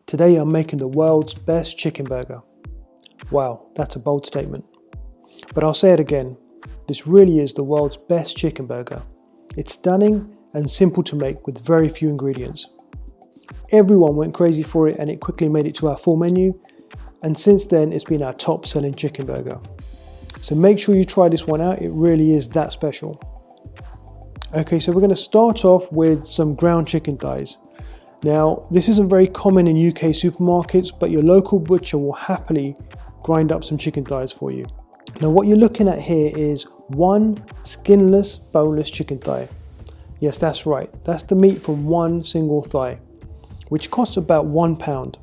Today I'm making the world's best chicken burger. Wow, that's a bold statement. But I'll say it again, this really is the world's best chicken burger. It's stunning and simple to make with very few ingredients. Everyone went crazy for it and it quickly made it to our full menu, and since then it's been our top selling chicken burger. So make sure you try this one out, it really is that special. Okay, so we're going to start off with some ground chicken thighs. Now, this isn't very common in UK supermarkets, but your local butcher will happily grind up some chicken thighs for you. Now, what you're looking at here is one skinless, boneless chicken thigh. Yes, that's right. That's the meat from one single thigh, which costs about £1.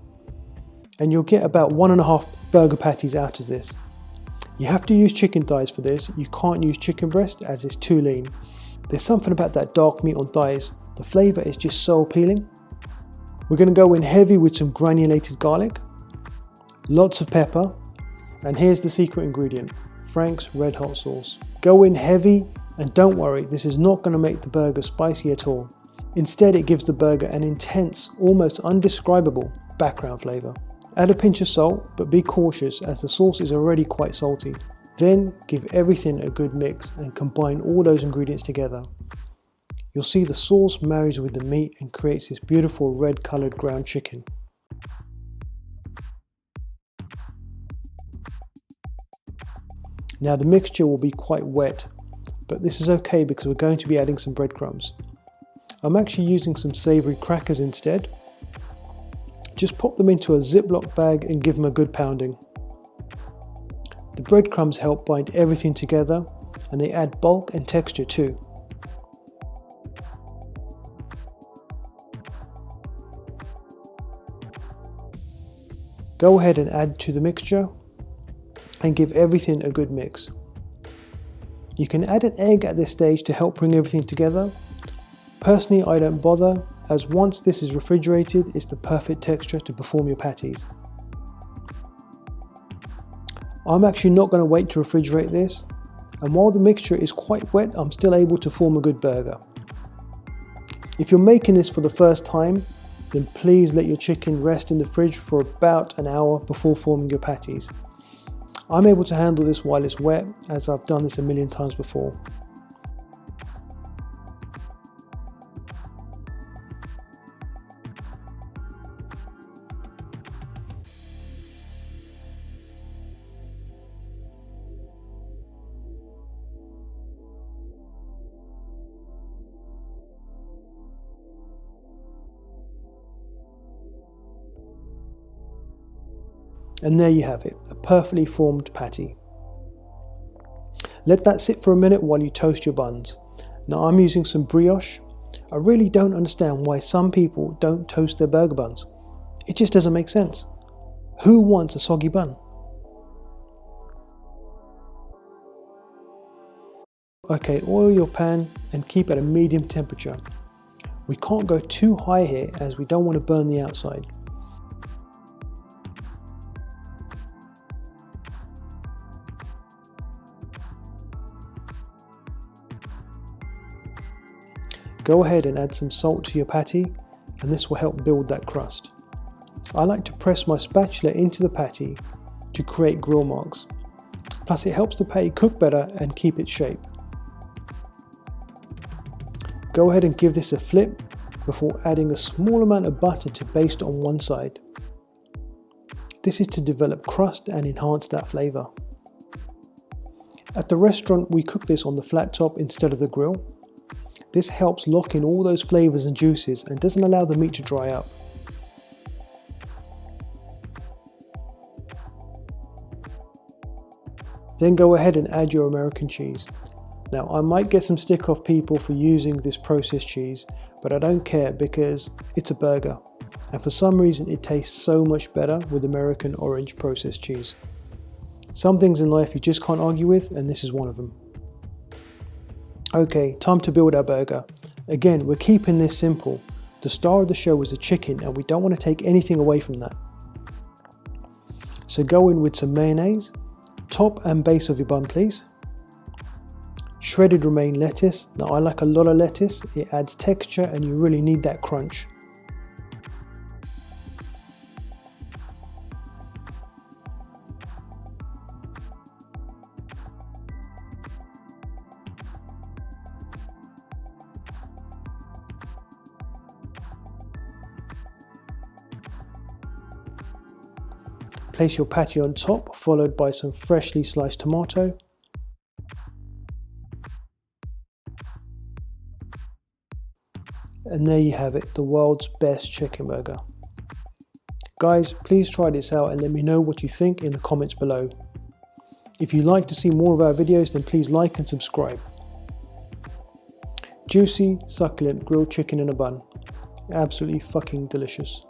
And you'll get about 1.5 burger patties out of this. You have to use chicken thighs for this. You can't use chicken breast as it's too lean. There's something about that dark meat on thighs. The flavour is just so appealing. We're going to go in heavy with some granulated garlic, lots of pepper, and here's the secret ingredient, Frank's Red Hot sauce. Go in heavy, and don't worry, this is not going to make the burger spicy at all. Instead, it gives the burger an intense, almost indescribable background flavour. Add a pinch of salt, but be cautious as the sauce is already quite salty. Then give everything a good mix and combine all those ingredients together. You'll see the sauce marries with the meat and creates this beautiful red coloured ground chicken. Now the mixture will be quite wet, but this is okay because we're going to be adding some breadcrumbs. I'm actually using some savoury crackers instead. Just pop them into a Ziploc bag and give them a good pounding. The breadcrumbs help bind everything together and they add bulk and texture too. Go ahead and add to the mixture and give everything a good mix. You can add an egg at this stage to help bring everything together. Personally, I don't bother, as once this is refrigerated, it's the perfect texture to perform your patties. I'm actually not going to wait to refrigerate this, and while the mixture is quite wet, I'm still able to form a good burger. If you're making this for the first time, then please let your chicken rest in the fridge for about an hour before forming your patties. I'm able to handle this while it's wet, as I've done this a million times before. And there you have it, a perfectly formed patty. Let that sit for a minute while you toast your buns. Now I'm using some brioche. I really don't understand why some people don't toast their burger buns. It just doesn't make sense. Who wants a soggy bun? Okay, oil your pan and keep at a medium temperature. We can't go too high here as we don't want to burn the outside. Go ahead and add some salt to your patty, and this will help build that crust. I like to press my spatula into the patty to create grill marks. Plus it helps the patty cook better and keep its shape. Go ahead and give this a flip before adding a small amount of butter to baste on one side. This is to develop crust and enhance that flavour. At the restaurant we cook this on the flat top instead of the grill. This helps lock in all those flavours and juices and doesn't allow the meat to dry up. Then go ahead and add your American cheese. Now I might get some stick off people for using this processed cheese, but I don't care because it's a burger. And for some reason it tastes so much better with American orange processed cheese. Some things in life you just can't argue with, and this is one of them. Okay, time to build our burger. Again, we're keeping this simple. The star of the show is the chicken and we don't want to take anything away from that. So go in with some mayonnaise, top and base of your bun please. Shredded romaine lettuce. Now I like a lot of lettuce, it adds texture and you really need that crunch. Place your patty on top, followed by some freshly sliced tomato. And there you have it, the world's best chicken burger. Guys, please try this out and let me know what you think in the comments below. If you'd like to see more of our videos, then please like and subscribe. Juicy, succulent grilled chicken in a bun. Absolutely fucking delicious.